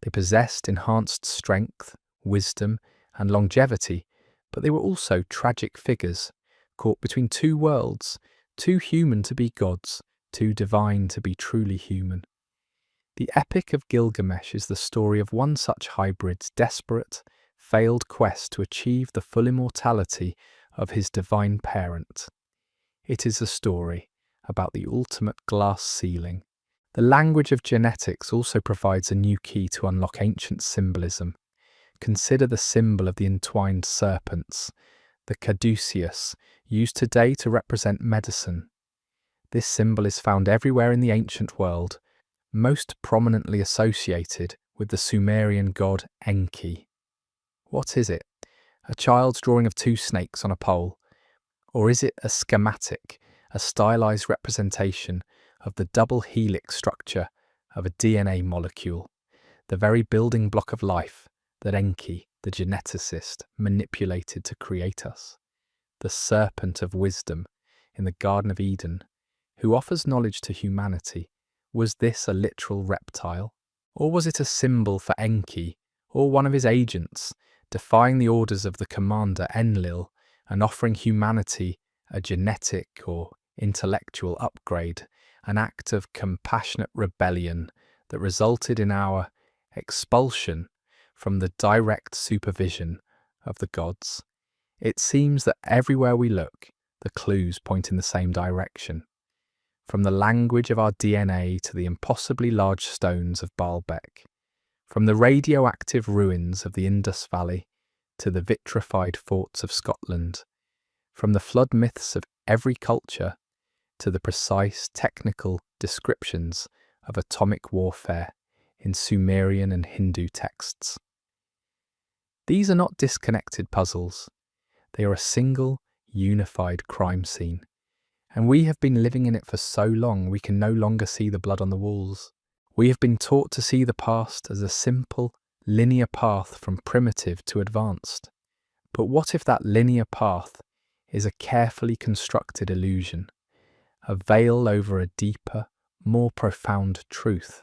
S1: They possessed enhanced strength, wisdom, and longevity, but they were also tragic figures, caught between two worlds, too human to be gods, too divine to be truly human. The Epic of Gilgamesh is the story of one such hybrid's desperate, failed quest to achieve the full immortality of his divine parent. It is a story about the ultimate glass ceiling. The language of genetics also provides a new key to unlock ancient symbolism. Consider the symbol of the entwined serpents, the caduceus, used today to represent medicine. This symbol is found everywhere in the ancient world, most prominently associated with the Sumerian god Enki. What is it? A child's drawing of two snakes on a pole? Or is it a schematic, a stylized representation of the double helix structure of a DNA molecule, the very building block of life that Enki, the geneticist, manipulated to create us? The serpent of wisdom in the Garden of Eden, who offers knowledge to humanity, was this a literal reptile? Or was it a symbol for Enki, or one of his agents, defying the orders of the commander Enlil and offering humanity a genetic or intellectual upgrade, an act of compassionate rebellion that resulted in our expulsion from the direct supervision of the gods? It seems that everywhere we look, the clues point in the same direction. From the language of our DNA to the impossibly large stones of Baalbek, from the radioactive ruins of the Indus Valley to the vitrified forts of Scotland, from the flood myths of every culture to the precise technical descriptions of atomic warfare in Sumerian and Hindu texts. These are not disconnected puzzles. They are a single, unified crime scene. And we have been living in it for so long we can no longer see the blood on the walls. We have been taught to see the past as a simple, linear path from primitive to advanced. But what if that linear path is a carefully constructed illusion, a veil over a deeper, more profound truth?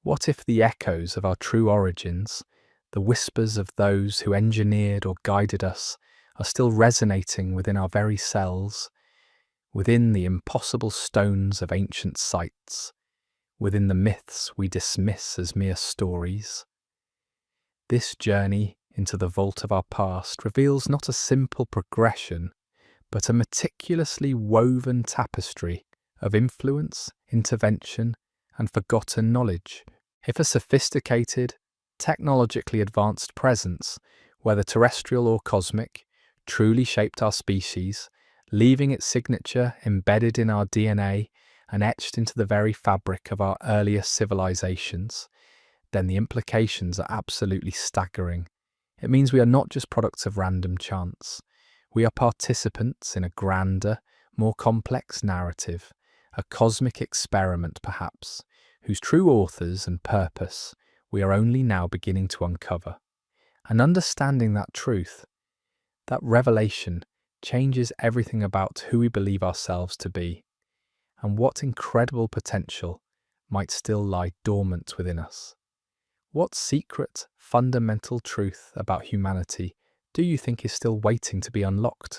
S1: What if the echoes of our true origins, the whispers of those who engineered or guided us, are still resonating within our very cells, within the impossible stones of ancient sites, within the myths we dismiss as mere stories? This journey into the vault of our past reveals not a simple progression, but a meticulously woven tapestry of influence, intervention, and forgotten knowledge. If a sophisticated, technologically advanced presence, whether terrestrial or cosmic, truly shaped our species, leaving its signature embedded in our DNA and etched into the very fabric of our earliest civilizations, then the implications are absolutely staggering. It means we are not just products of random chance. We are participants in a grander, more complex narrative, a cosmic experiment perhaps, whose true authors and purpose we are only now beginning to uncover. And understanding that truth, that revelation, changes everything about who we believe ourselves to be, and what incredible potential might still lie dormant within us. What secret, fundamental truth about humanity do you think is still waiting to be unlocked?